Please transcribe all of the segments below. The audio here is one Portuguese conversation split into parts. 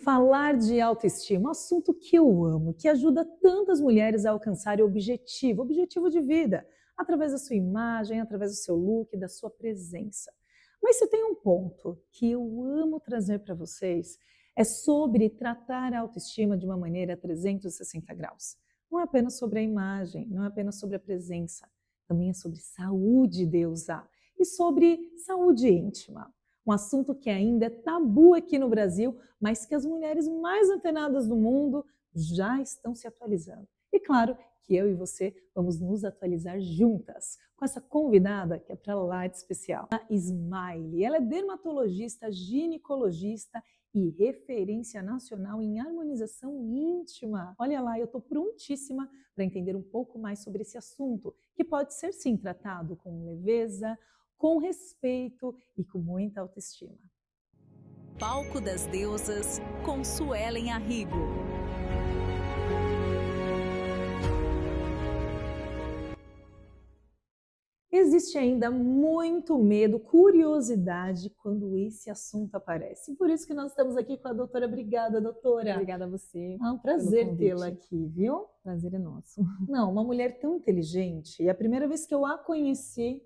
Falar de autoestima, um assunto que eu amo, que ajuda tantas mulheres a alcançarem o objetivo de vida, através da sua imagem, através do seu look, da sua presença. Mas se tem um ponto que eu amo trazer para vocês, é sobre tratar a autoestima de uma maneira 360 graus. Não é apenas sobre a imagem, não é apenas sobre a presença, também é sobre saúde, deusa, e sobre saúde íntima. Um assunto que ainda é tabu aqui no Brasil, mas que as mulheres mais antenadas do mundo já estão se atualizando. E claro que eu e você vamos nos atualizar juntas com essa convidada que é para lá de especial, a Smile. Ela é dermatologista, ginecologista e referência nacional em harmonização íntima. Olha lá, eu estou prontíssima para entender um pouco mais sobre esse assunto, que pode ser sim tratado com leveza, com respeito e com muita autoestima. Palco das Deusas, com Suelen Arrigo. Existe ainda muito medo, curiosidade quando esse assunto aparece. Por isso que nós estamos aqui com a doutora. Obrigada, doutora. Obrigada a você. É um prazer tê-la aqui, viu? Prazer é nosso. Não, uma mulher tão inteligente. E a primeira vez que eu a conheci,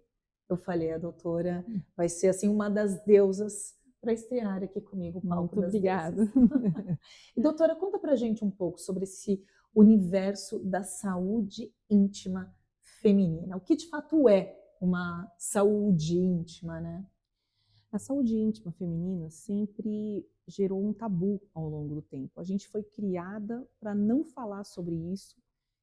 eu falei, a doutora vai ser assim uma das deusas para estrear aqui comigo o palco Muito das obrigada. deusas. E doutora, conta pra gente um pouco sobre esse universo da saúde íntima feminina. O que de fato é uma saúde íntima, né? A saúde íntima feminina sempre gerou um tabu ao longo do tempo. A gente foi criada para não falar sobre isso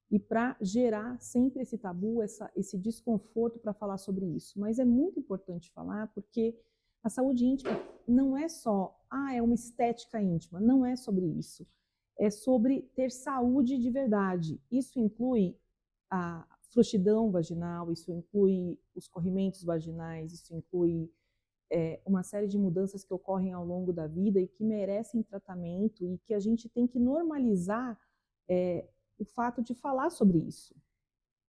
e para gerar sempre esse tabu, esse desconforto para falar sobre isso. Mas é muito importante falar porque a saúde íntima não é só, é uma estética íntima, não é sobre isso. É sobre ter saúde de verdade. Isso inclui a frouxidão vaginal, isso inclui os corrimentos vaginais, isso inclui uma série de mudanças que ocorrem ao longo da vida e que merecem tratamento e que a gente tem que normalizar o fato de falar sobre isso.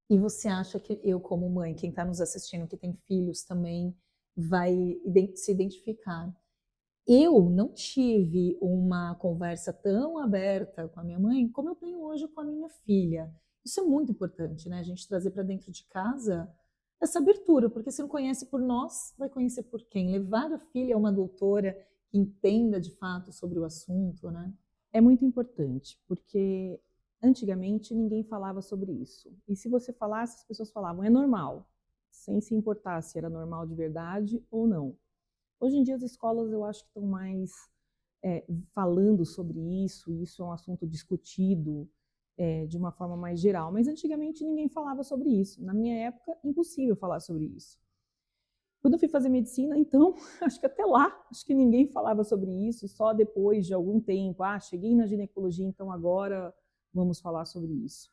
E você acha que eu, como mãe, quem está nos assistindo, que tem filhos também, vai se identificar? Eu não tive uma conversa tão aberta com a minha mãe como eu tenho hoje com a minha filha. Isso é muito importante, né? A gente trazer para dentro de casa essa abertura, porque se não conhece por nós, vai conhecer por quem? Levar a filha a uma doutora que entenda de fato sobre o assunto, né? É muito importante, porque antigamente ninguém falava sobre isso. E se você falasse, as pessoas falavam, é normal, sem se importar se era normal de verdade ou não. Hoje em dia as escolas eu acho que estão mais falando sobre isso, e isso é um assunto discutido de uma forma mais geral, mas antigamente ninguém falava sobre isso. Na minha época, impossível falar sobre isso. Quando eu fui fazer medicina, então, acho que até lá, acho que ninguém falava sobre isso, e só depois de algum tempo, cheguei na ginecologia, então agora vamos falar sobre isso.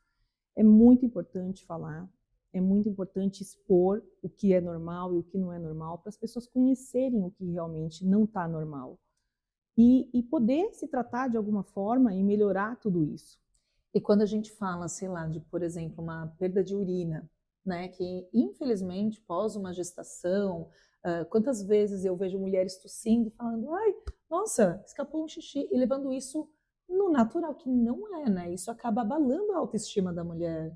É muito importante falar, é muito importante expor o que é normal e o que não é normal, para as pessoas conhecerem o que realmente não está normal. E poder se tratar de alguma forma e melhorar tudo isso. E quando a gente fala, sei lá, de, por exemplo, uma perda de urina, né, que infelizmente pós uma gestação, quantas vezes eu vejo mulheres tossindo e falando, nossa, escapou um xixi, e levando isso no natural, que não é, né? Isso acaba abalando a autoestima da mulher.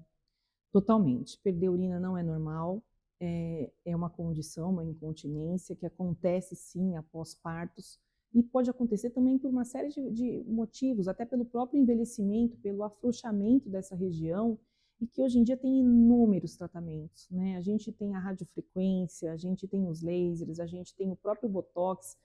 Totalmente. Perder urina não é normal, é uma condição, uma incontinência que acontece sim após partos e pode acontecer também por uma série de motivos, até pelo próprio envelhecimento, pelo afrouxamento dessa região e que hoje em dia tem inúmeros tratamentos, né? A gente tem a radiofrequência, a gente tem os lasers, a gente tem o próprio Botox,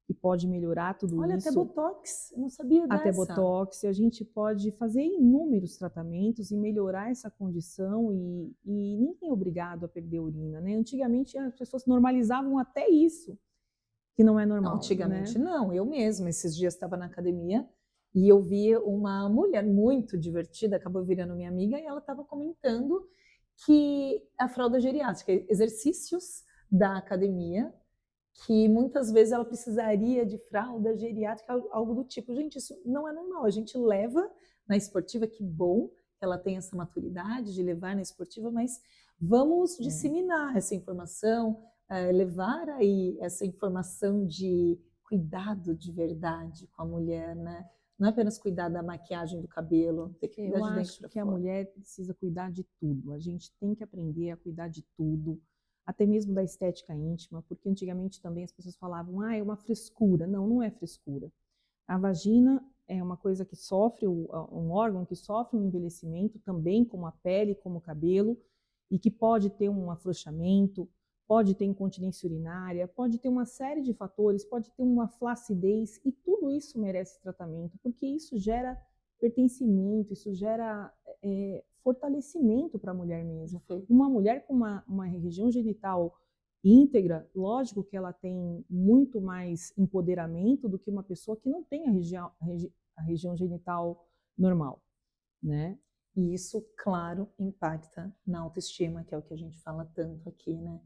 que pode melhorar tudo isso. Olha, até Botox, eu não sabia dessa. Até Botox, a gente pode fazer inúmeros tratamentos e melhorar essa condição e ninguém é obrigado a perder urina, né? Antigamente as pessoas normalizavam até isso, que não é normal. Não, antigamente né? não, eu mesma, esses dias estava na academia e eu vi uma mulher muito divertida, acabou virando minha amiga, e ela estava comentando que a fralda geriátrica, exercícios da academia, que muitas vezes ela precisaria de fralda geriátrica, algo do tipo. Gente, isso não é normal. A gente leva na esportiva, que bom que ela tem essa maturidade de levar na esportiva, mas vamos disseminar essa informação, levar aí essa informação de cuidado de verdade com a mulher, né? Não é apenas cuidar da maquiagem do cabelo, tem que cuidar Eu de dentro acho para que a fora. mulher precisa cuidar de tudo. A gente tem que aprender a cuidar de tudo, até mesmo da estética íntima, porque antigamente também as pessoas falavam, ah, é uma frescura. Não, não é frescura. A vagina é uma coisa que sofre, um órgão que sofre um envelhecimento, também como a pele, como o cabelo, e que pode ter um afrouxamento, pode ter incontinência urinária, pode ter uma série de fatores, pode ter uma flacidez, e tudo isso merece tratamento, porque isso gera pertencimento, isso gera fortalecimento para a mulher mesmo. Perfeito. Uma mulher com uma região genital íntegra, lógico que ela tem muito mais empoderamento do que uma pessoa que não tem a região genital normal, né? E isso, claro, impacta na autoestima, que é o que a gente fala tanto aqui, né?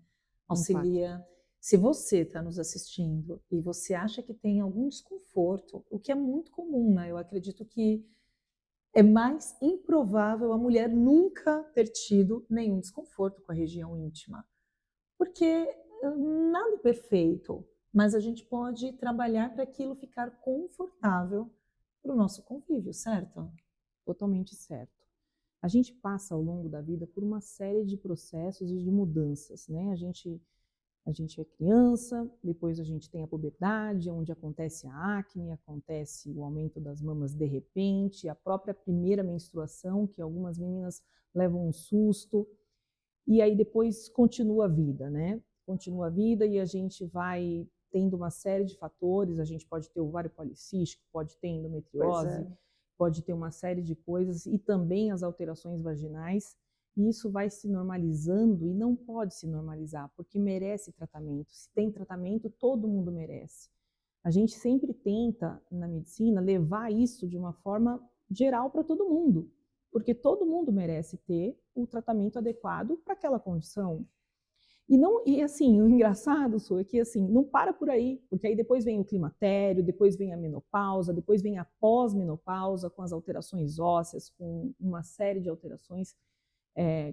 Auxilia. Se você está nos assistindo e você acha que tem algum desconforto, o que é muito comum, né? Eu acredito que é mais improvável a mulher nunca ter tido nenhum desconforto com a região íntima. Porque nada é perfeito, mas a gente pode trabalhar para aquilo ficar confortável para o nosso convívio, certo? Totalmente certo. A gente passa ao longo da vida por uma série de processos e de mudanças, né? A gente é criança, depois a gente tem a puberdade, onde acontece a acne, acontece o aumento das mamas de repente, a própria primeira menstruação, que algumas meninas levam um susto, e aí depois continua a vida, né? Continua a vida e a gente vai tendo uma série de fatores, a gente pode ter ovário policístico, pode ter endometriose, pode ter uma série de coisas e também as alterações vaginais, e isso vai se normalizando e não pode se normalizar, porque merece tratamento. Se tem tratamento, todo mundo merece. A gente sempre tenta, na medicina, levar isso de uma forma geral para todo mundo, porque todo mundo merece ter o tratamento adequado para aquela condição. E assim, o engraçado, Su, é que assim, não para por aí, porque aí depois vem o climatério, depois vem a menopausa, depois vem a pós-menopausa, com as alterações ósseas, com uma série de alterações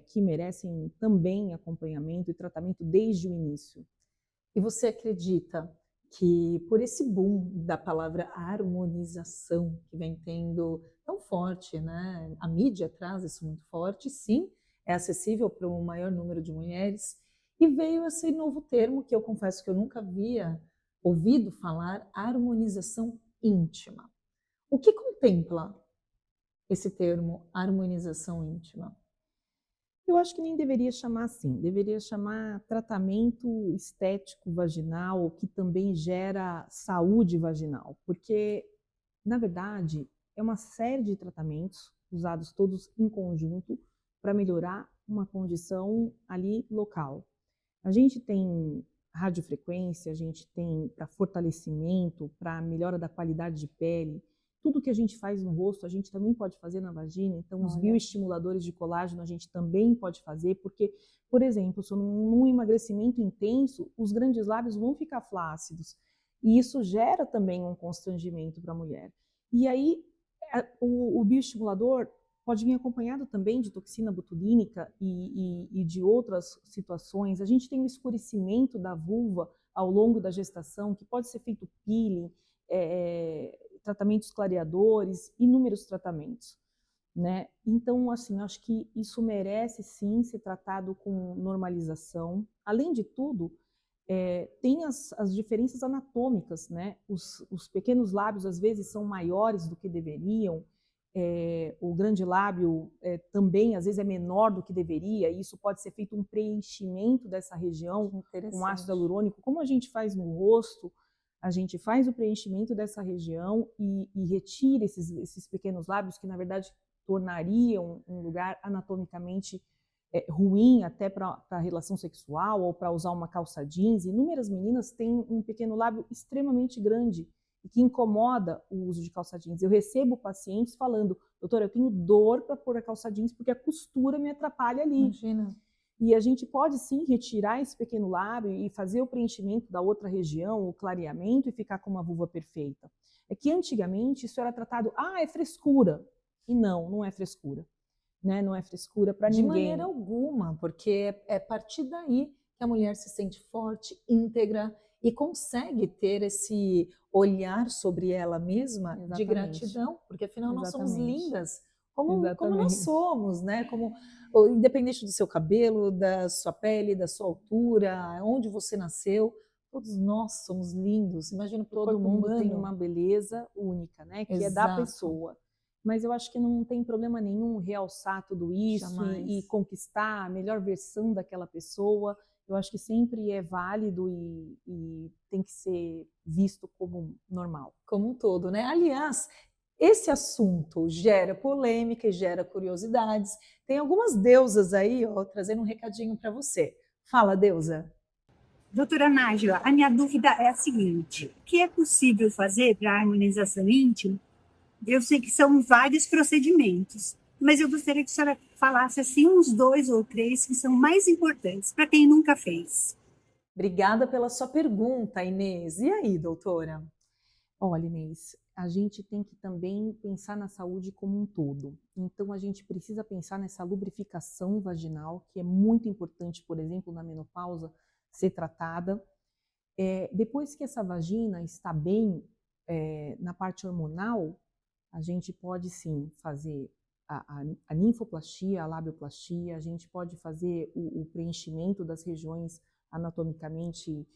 que merecem também acompanhamento e tratamento desde o início. E você acredita que por esse boom da palavra harmonização que vem tendo tão forte, né? A mídia traz isso muito forte, sim, é acessível para um maior número de mulheres, e veio esse novo termo que eu confesso que eu nunca havia ouvido falar, harmonização íntima. O que contempla esse termo, harmonização íntima? Eu acho que nem deveria chamar assim, deveria chamar tratamento estético vaginal, que também gera saúde vaginal, porque, na verdade, é uma série de tratamentos usados todos em conjunto para melhorar uma condição ali local. A gente tem radiofrequência, a gente tem para fortalecimento, para melhora da qualidade de pele. Tudo que a gente faz no rosto, a gente também pode fazer na vagina. Então, os bioestimuladores de colágeno a gente também pode fazer, porque, por exemplo, se num emagrecimento intenso, os grandes lábios vão ficar flácidos. E isso gera também um constrangimento para a mulher. E aí, o bioestimulador pode vir acompanhado também de toxina botulínica e de outras situações. A gente tem o escurecimento da vulva ao longo da gestação, que pode ser feito peeling, tratamentos clareadores, inúmeros tratamentos, né? Então, assim, acho que isso merece sim ser tratado com normalização. Além de tudo, tem as diferenças anatômicas, né? Os pequenos lábios às vezes são maiores do que deveriam, o grande lábio também às vezes é menor do que deveria, e isso pode ser feito um preenchimento dessa região com ácido hialurônico, como a gente faz no rosto. A gente faz o preenchimento dessa região e retira esses pequenos lábios que, na verdade, tornariam um lugar anatomicamente ruim até para a relação sexual ou para usar uma calça jeans. Inúmeras meninas têm um pequeno lábio extremamente grande e que incomoda o uso de calça jeans. Eu recebo pacientes falando, doutora, eu tenho dor para pôr a calça jeans porque a costura me atrapalha ali. Imagina. E a gente pode sim retirar esse pequeno lábio e fazer o preenchimento da outra região, o clareamento, e ficar com uma vulva perfeita. É que antigamente isso era tratado, é frescura. E não é frescura. Né? Não é frescura para ninguém. De maneira alguma, porque é a partir daí que a mulher se sente forte, íntegra e consegue ter esse olhar sobre ela mesma de Exatamente. gratidão, porque afinal nós somos Exatamente. lindas como nós Exatamente. somos, né? Independente do seu cabelo, da sua pele, da sua altura, onde você nasceu, todos nós somos lindos. Imagina para o Todo corpo mundo tem humano. uma beleza única, né, que é da Exato. pessoa. Mas eu acho que não tem problema nenhum realçar tudo isso Jamais. e conquistar a melhor versão daquela pessoa. Eu acho que sempre é válido e tem que ser visto como normal. Como um todo, né? Aliás, esse assunto gera polêmica e gera curiosidades. Tem algumas deusas aí, ó, trazendo um recadinho para você. Fala, deusa. Doutora Nájila, a minha dúvida é a seguinte: o que é possível fazer para a harmonização íntima? Eu sei que são vários procedimentos, mas eu gostaria que a senhora falasse assim uns 2 ou 3 que são mais importantes para quem nunca fez. Obrigada pela sua pergunta, Inês. E aí, doutora? Olha, Inês, a gente tem que também pensar na saúde como um todo. Então, a gente precisa pensar nessa lubrificação vaginal, que é muito importante, por exemplo, na menopausa, ser tratada. Depois que essa vagina está bem na parte hormonal, a gente pode sim fazer a ninfoplastia, a labioplastia, a gente pode fazer o preenchimento das regiões anatomicamente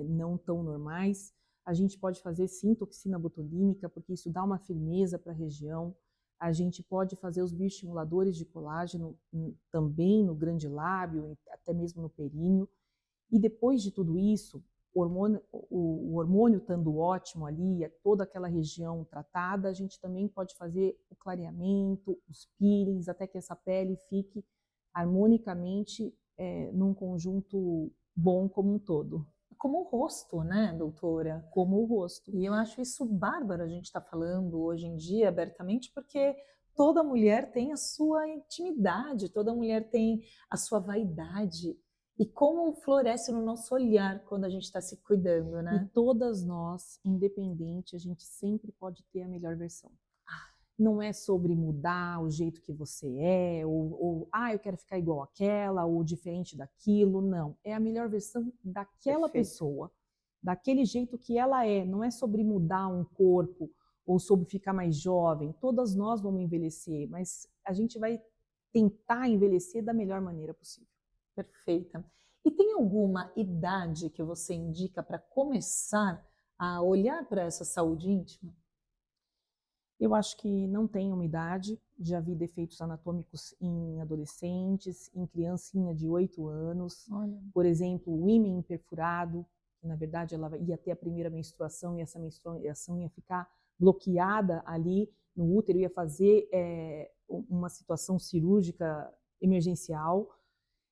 não tão normais. A gente pode fazer sim toxina botulínica, porque isso dá uma firmeza para a região. A gente pode fazer os bioestimuladores de colágeno também no grande lábio, até mesmo no períneo. E depois de tudo isso, o hormônio estando ótimo ali, toda aquela região tratada, a gente também pode fazer o clareamento, os peelings, até que essa pele fique harmonicamente num conjunto bom como um todo. Como o rosto, né, doutora? Como o rosto. E eu acho isso bárbaro a gente estar falando hoje em dia abertamente, porque toda mulher tem a sua intimidade, toda mulher tem a sua vaidade. E como floresce no nosso olhar quando a gente está se cuidando, E né? todas nós, independente, a gente sempre pode ter a melhor versão. Não é sobre mudar o jeito que você é, ou eu quero ficar igual àquela, ou diferente daquilo. Não, é a melhor versão daquela Perfeito. pessoa, daquele jeito que ela é. Não é sobre mudar um corpo ou sobre ficar mais jovem. Todas nós vamos envelhecer, mas a gente vai tentar envelhecer da melhor maneira possível. Perfeita. E tem alguma idade que você indica para começar a olhar para essa saúde íntima? Eu acho que não tem uma idade, já vi defeitos anatômicos em adolescentes, em criancinha de 8 anos, Olha. por exemplo, o ímen perfurado, que na verdade ela ia ter a primeira menstruação e essa menstruação ia ficar bloqueada ali no útero, ia fazer uma situação cirúrgica emergencial.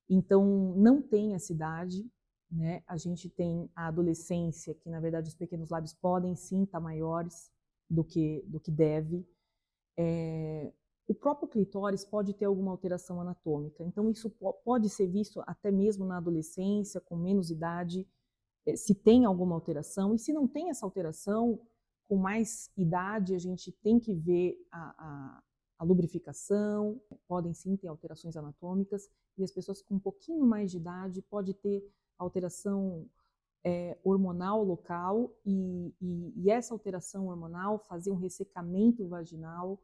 Então, não tem essa idade, né? A gente tem a adolescência, que na verdade os pequenos lábios podem sim estar maiores do que deve. O próprio clitóris pode ter alguma alteração anatômica, então isso pode ser visto até mesmo na adolescência, com menos idade, se tem alguma alteração, e se não tem essa alteração, com mais idade a gente tem que ver a lubrificação, podem sim ter alterações anatômicas, e as pessoas com um pouquinho mais de idade pode ter alteração hormonal local, e essa alteração hormonal fazer um ressecamento vaginal,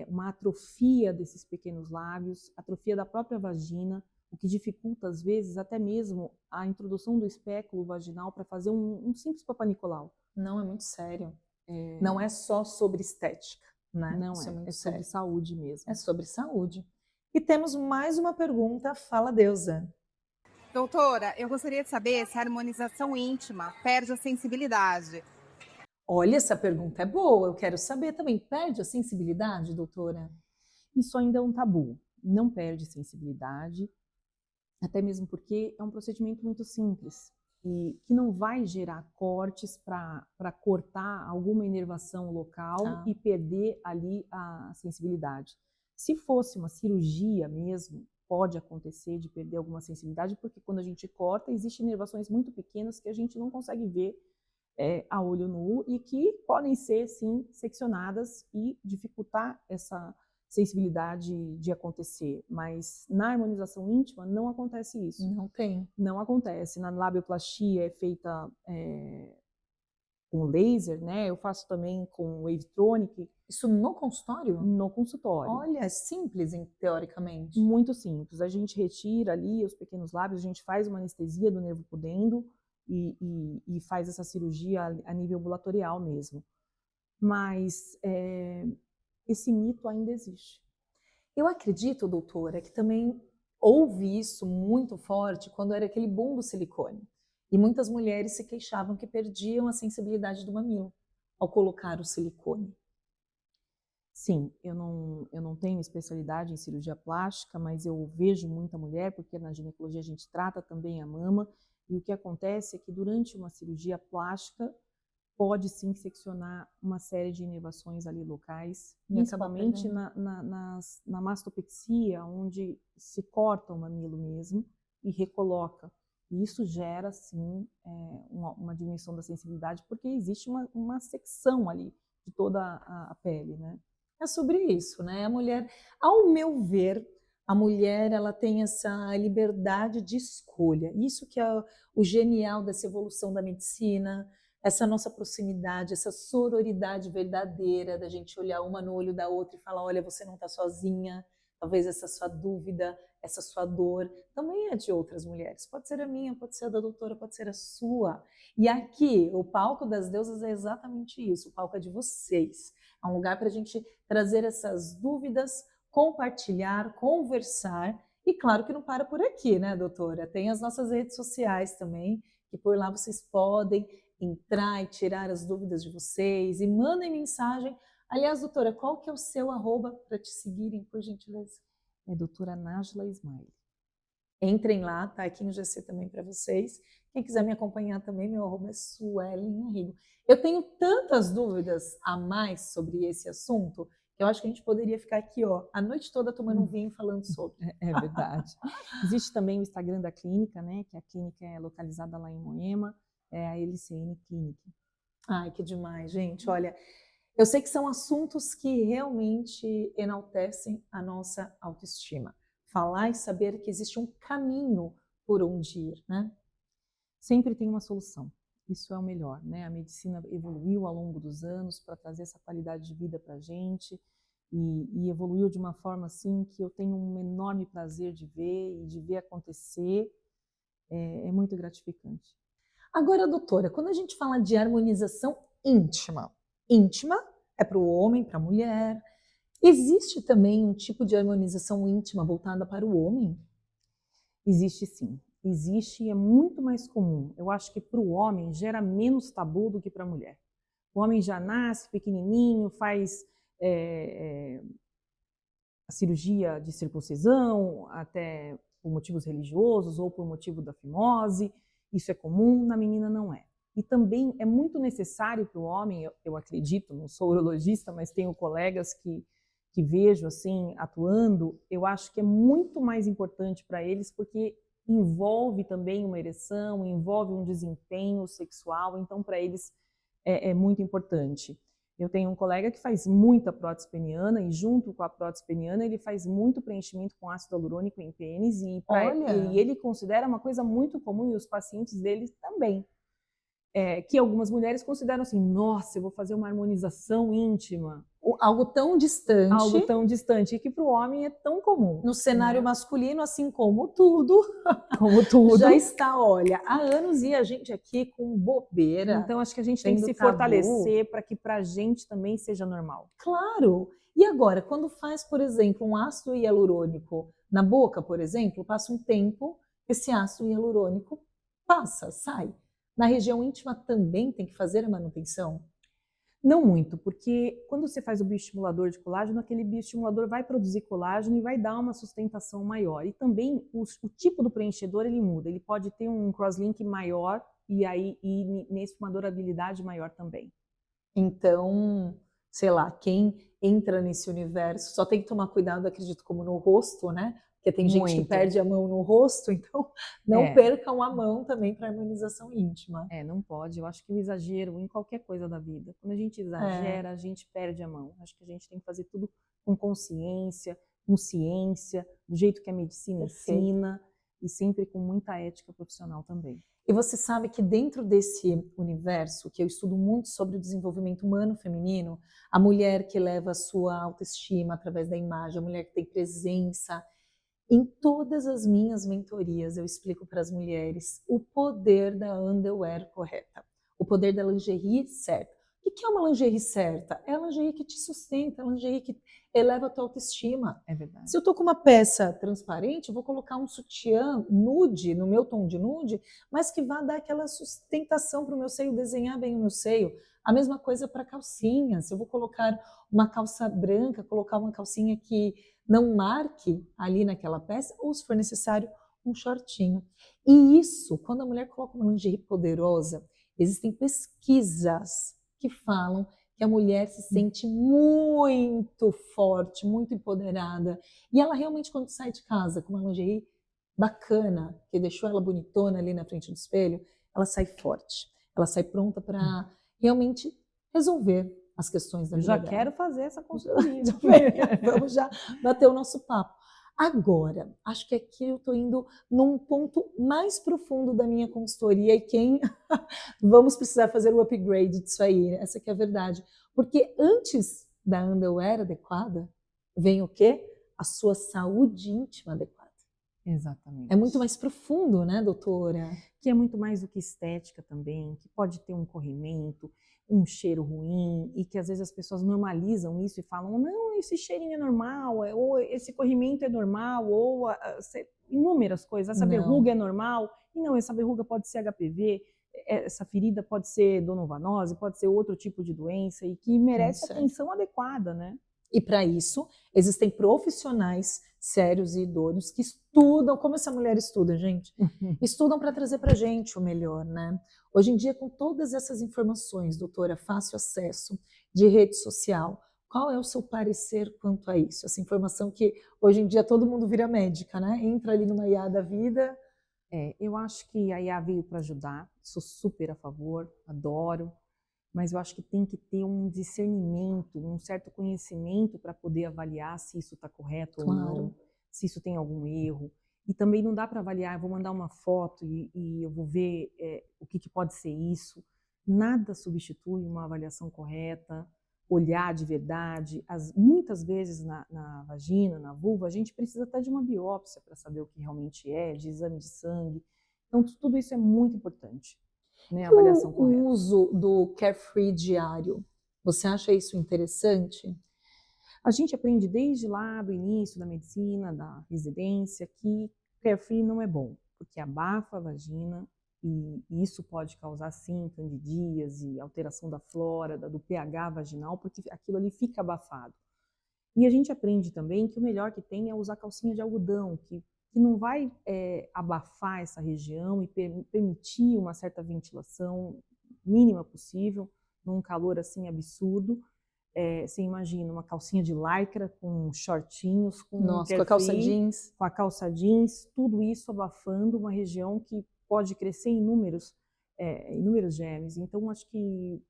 uma atrofia desses pequenos lábios, atrofia da própria vagina, o que dificulta às vezes até mesmo a introdução do espéculo vaginal para fazer um simples Papa Nicolau. Não, é muito sério. Não é só sobre estética, né? Não Isso muito é sobre sério. saúde mesmo. É sobre saúde. E temos mais uma pergunta, fala deusa. Doutora, eu gostaria de saber se a harmonização íntima perde a sensibilidade. Olha, essa pergunta é boa, eu quero saber também. Perde a sensibilidade, doutora? Isso ainda é um tabu, não perde sensibilidade, até mesmo porque é um procedimento muito simples e que não vai gerar cortes para cortar alguma inervação local e perder ali a sensibilidade. Se fosse uma cirurgia mesmo, pode acontecer de perder alguma sensibilidade, porque quando a gente corta, existem inervações muito pequenas que a gente não consegue ver a olho nu e que podem ser, sim, seccionadas e dificultar essa sensibilidade de acontecer, mas na harmonização íntima não acontece isso. Não tem. Não acontece. Na labioplastia é feita com laser, né? Eu faço também com Wavetonic. Isso no consultório? No consultório. Olha, é simples, teoricamente. Muito simples. A gente retira ali os pequenos lábios, a gente faz uma anestesia do nervo pudendo e faz essa cirurgia a nível ambulatorial mesmo. Mas esse mito ainda existe. Eu acredito, doutora, que também houve isso muito forte quando era aquele boom do silicone. E muitas mulheres se queixavam que perdiam a sensibilidade do mamilo ao colocar o silicone. Sim, eu não tenho especialidade em cirurgia plástica, mas eu vejo muita mulher, porque na ginecologia a gente trata também a mama, e o que acontece é que durante uma cirurgia plástica pode sim seccionar uma série de inervações ali locais, principalmente na mastopexia, onde se corta o mamilo mesmo e recoloca. E isso gera, sim, uma diminuição da sensibilidade, porque existe uma secção ali de toda a pele, né? É sobre isso, né? A mulher, ao meu ver, a mulher ela tem essa liberdade de escolha. Isso que é o genial dessa evolução da medicina, essa nossa proximidade, essa sororidade verdadeira, da gente olhar uma no olho da outra e falar, olha, você não está sozinha, talvez essa sua dúvida, essa sua dor, também é de outras mulheres. Pode ser a minha, pode ser a da doutora, pode ser a sua. E aqui, o palco das deusas é exatamente isso, o palco é de vocês. É um lugar para a gente trazer essas dúvidas, compartilhar, conversar. E claro que não para por aqui, né, doutora? Tem as nossas redes sociais também, que por lá vocês podem entrar e tirar as dúvidas de vocês e mandem mensagem. Aliás, doutora, qual que é o seu arroba para te seguirem, por gentileza? É doutora Nájila Ismail. Entrem lá, tá aqui no GC também para vocês. Quem quiser me acompanhar também, meu arroba é Suelen Arrigo. Eu tenho tantas dúvidas a mais sobre esse assunto que eu acho que a gente poderia ficar aqui, ó, a noite toda tomando um vinho falando sobre. É verdade. Existe também o Instagram da clínica, né? Que a clínica é localizada lá em Moema, é a LCN Clinic. Ai, que demais, gente. Olha, eu sei que são assuntos que realmente enaltecem a nossa autoestima. Falar e saber que existe um caminho por onde ir, né? Sempre tem uma solução. Isso é o melhor, né? A medicina evoluiu ao longo dos anos para trazer essa qualidade de vida para a gente e evoluiu de uma forma assim que eu tenho um enorme prazer de ver e de ver acontecer. É muito gratificante. Agora, doutora, quando a gente fala de harmonização íntima, íntima é para o homem, para a mulher. Existe também um tipo de harmonização íntima voltada para o homem? Existe sim. Existe e é muito mais comum. Eu acho que para o homem gera menos tabu do que para a mulher. O homem já nasce pequenininho, faz a cirurgia de circuncisão, até por motivos religiosos ou por motivo da fimose. Isso é comum, na menina não é. E também é muito necessário para o homem, eu acredito, não sou urologista, mas tenho colegas que vejo assim atuando, eu acho que é muito mais importante para eles porque envolve também uma ereção, envolve um desempenho sexual, então para eles é muito importante. Eu tenho um colega que faz muita prótese peniana e junto com a prótese peniana ele faz muito preenchimento com ácido hialurônico em pênis e ele considera uma coisa muito comum e os pacientes dele também. Que algumas mulheres consideram assim, nossa, eu vou fazer uma harmonização íntima. Algo tão distante. Algo tão distante, e que para o homem é tão comum. No cenário masculino, assim como tudo, já está, olha, há anos e a gente aqui com bobeira. Então acho que a gente tem que se fortalecer para que para a gente também seja normal. Claro! E agora, quando faz, por exemplo, um ácido hialurônico na boca, por exemplo, passa um tempo, esse ácido hialurônico passa, sai. Na região íntima também tem que fazer a manutenção? Não muito, porque quando você faz o bioestimulador de colágeno, aquele bioestimulador vai produzir colágeno e vai dar uma sustentação maior. E também o tipo do preenchedor ele muda, ele pode ter um crosslink maior e nesse uma durabilidade maior também. Então, sei lá, quem entra nesse universo só tem que tomar cuidado, acredito, como no rosto, né? Porque tem gente que perde a mão no rosto, então não percam a mão também para harmonização íntima. Não pode. Eu acho que o exagero em qualquer coisa da vida, quando a gente exagera, a gente perde a mão. Acho que a gente tem que fazer tudo com consciência, com ciência, do jeito que a medicina Perfeito. ensina e sempre com muita ética profissional também. E você sabe que dentro desse universo, que eu estudo muito sobre o desenvolvimento humano feminino, a mulher que eleva a sua autoestima através da imagem, a mulher que tem presença, em todas as minhas mentorias eu explico para as mulheres o poder da underwear correta, o poder da lingerie certa. O que é uma lingerie certa? É a lingerie que te sustenta, a lingerie que eleva a tua autoestima. É verdade. Se eu estou com uma peça transparente, eu vou colocar um sutiã nude, no meu tom de nude, mas que vá dar aquela sustentação para o meu seio, desenhar bem o meu seio. A mesma coisa para calcinha. Se eu vou colocar uma calça branca, colocar uma calcinha que não marque ali naquela peça, ou se for necessário, um shortinho. E isso, quando a mulher coloca uma lingerie poderosa, existem pesquisas que falam que a mulher se sente muito forte, muito empoderada. E ela realmente, quando sai de casa com uma lingerie bacana, que deixou ela bonitona ali na frente do espelho, ela sai forte. Ela sai pronta para realmente resolver as questões da Eu vida já dela. quero fazer essa consultoria. Vamos já bater o nosso papo. Agora, acho que aqui eu estou indo num ponto mais profundo da minha consultoria e vamos precisar fazer o upgrade disso aí, essa que é a verdade. Porque antes da underwear adequada, vem o quê? A sua saúde íntima adequada. Exatamente. É muito mais profundo, né, doutora? Que é muito mais do que estética também, que pode ter um corrimento, um cheiro ruim, e que às vezes as pessoas normalizam isso e falam, não, esse cheirinho é normal, ou esse corrimento é normal, ou inúmeras coisas, essa verruga é normal, e não, essa verruga pode ser HPV, essa ferida pode ser donovanose, pode ser outro tipo de doença, e que merece atenção adequada, né? E para isso, existem profissionais sérios e idôneos que estudam, como essa mulher estuda, gente? Estudam para trazer para a gente o melhor, né? Hoje em dia, com todas essas informações, doutora, fácil acesso de rede social, qual é o seu parecer quanto a isso? Essa informação que hoje em dia todo mundo vira médica, né? Entra ali numa IA da vida. Eu acho que a IA veio para ajudar, sou super a favor, adoro, mas eu acho que tem que ter um discernimento, um certo conhecimento para poder avaliar se isso está correto ou não, se isso tem algum erro. E também não dá para avaliar, eu vou mandar uma foto e eu vou ver o que pode ser isso. Nada substitui uma avaliação correta, olhar de verdade. Muitas vezes na vagina, na vulva, a gente precisa até de uma biópsia para saber o que realmente é, de exame de sangue. Então, tudo isso é muito importante. Né, a avaliação correta. O uso do Carefree diário, você acha isso interessante? A gente aprende desde lá do início da medicina, da residência, que Carefree não é bom, porque abafa a vagina e isso pode causar sim candidíase, alteração da flora, do pH vaginal, porque aquilo ali fica abafado. E a gente aprende também que o melhor que tem é usar calcinha de algodão, que não vai abafar essa região e permitir uma certa ventilação mínima possível, num calor assim absurdo. Você imagina uma calcinha de lycra com shortinhos, com a calça jeans. Com a calça jeans, tudo isso abafando uma região que pode crescer em inúmeros germes. Então, acho que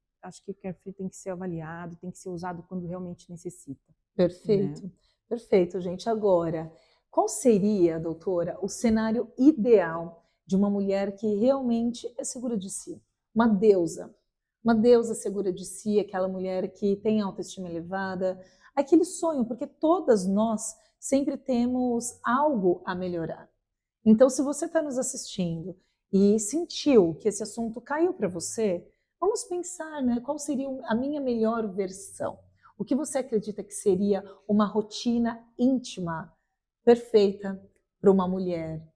o Carefree tem que ser avaliado, tem que ser usado quando realmente necessita. Perfeito, né? Perfeito, gente. Agora, qual seria, doutora, o cenário ideal de uma mulher que realmente é segura de si? Uma deusa segura de si, aquela mulher que tem autoestima elevada, aquele sonho, porque todas nós sempre temos algo a melhorar. Então, se você está nos assistindo e sentiu que esse assunto caiu para você, vamos pensar, né? Qual seria a minha melhor versão? O que você acredita que seria uma rotina íntima perfeita para uma mulher?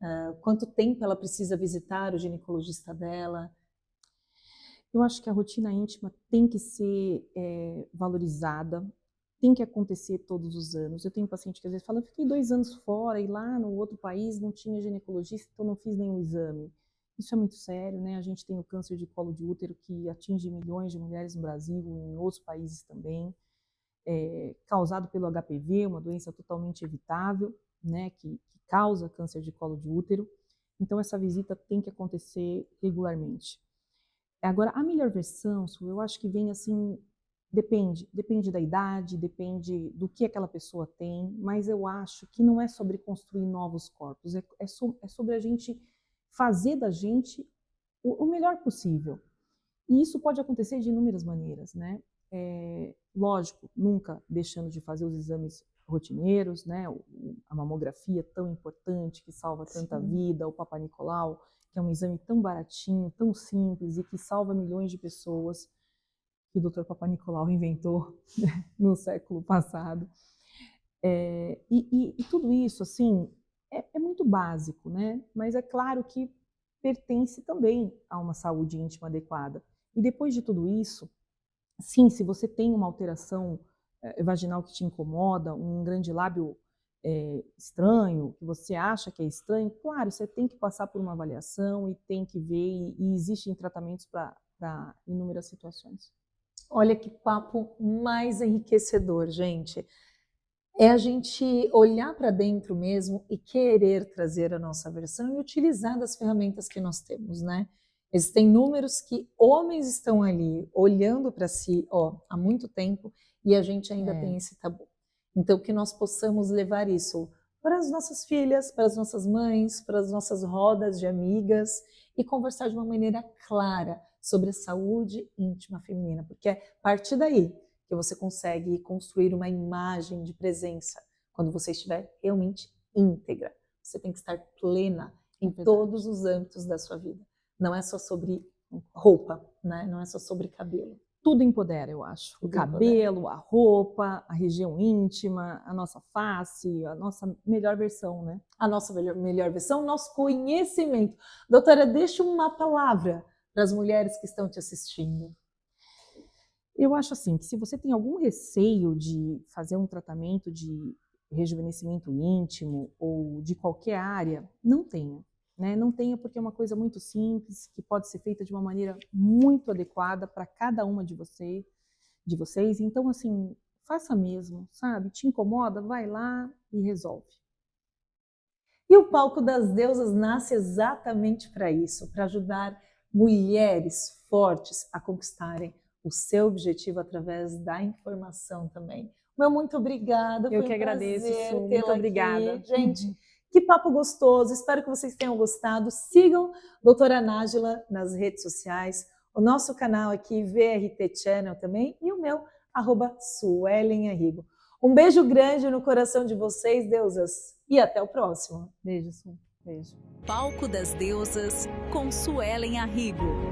Quanto tempo ela precisa visitar o ginecologista dela? Eu acho que a rotina íntima tem que ser valorizada, tem que acontecer todos os anos. Eu tenho paciente que às vezes fala, eu fiquei 2 anos fora e lá no outro país não tinha ginecologista, então não fiz nenhum exame. Isso é muito sério, né? A gente tem o câncer de colo de útero que atinge milhões de mulheres no Brasil e em outros países também, causado pelo HPV, uma doença totalmente evitável, né? Que causa câncer de colo de útero. Então essa visita tem que acontecer regularmente. Agora, a melhor versão, eu acho que vem assim, Depende da idade, depende do que aquela pessoa tem, mas eu acho que não é sobre construir novos corpos, é sobre a gente fazer da gente o melhor possível. E isso pode acontecer de inúmeras maneiras, né? Lógico, nunca deixando de fazer os exames rotineiros, né? A mamografia tão importante, que salva tanta vida, o Papa Nicolau, que é um exame tão baratinho, tão simples e que salva milhões de pessoas, que o Dr. Papa Nicolau inventou, né, no século passado. E tudo isso, assim, é muito básico, né? Mas é claro que pertence também a uma saúde íntima adequada. E depois de tudo isso, sim, se você tem uma alteração vaginal que te incomoda, um grande lábio estranho, que você acha que é estranho, claro, você tem que passar por uma avaliação e tem que ver, e existem tratamentos para inúmeras situações. Olha que papo mais enriquecedor, gente. É a gente olhar para dentro mesmo e querer trazer a nossa versão e utilizar das ferramentas que nós temos, né? Existem números que homens estão ali olhando para si, há muito tempo, e a gente ainda tem esse tabu. Então, que nós possamos levar isso para as nossas filhas, para as nossas mães, para as nossas rodas de amigas e conversar de uma maneira clara sobre a saúde íntima feminina, porque é a partir daí que você consegue construir uma imagem de presença quando você estiver realmente íntegra. Você tem que estar plena em todos os âmbitos da sua vida. Não é só sobre roupa, né? Não é só sobre cabelo. Tudo empodera, eu acho. O cabelo, a roupa, a região íntima, a nossa face, a nossa melhor versão, né? A nossa melhor versão, nosso conhecimento. Doutora, deixa uma palavra para as mulheres que estão te assistindo. Eu acho assim, que se você tem algum receio de fazer um tratamento de rejuvenescimento íntimo ou de qualquer área, não tenha. Né? Não tenha, porque é uma coisa muito simples, que pode ser feita de uma maneira muito adequada para cada uma de vocês. Então, assim, faça mesmo, sabe? Te incomoda? Vai lá e resolve. E o Palco das Deusas nasce exatamente para isso, para ajudar mulheres fortes a conquistarem o seu objetivo através da informação também. Meu muito obrigada. Eu que agradeço, Su. Muito obrigada. Gente, que papo gostoso. Espero que vocês tenham gostado. Sigam Doutora Nájila nas redes sociais, o nosso canal aqui, VRT Channel também, e o meu, @SuelenHarrigo. Um beijo grande no coração de vocês, deusas, e até o próximo. Beijo, Su. Beijo. Palco das Deusas, com Suelen Arrigo.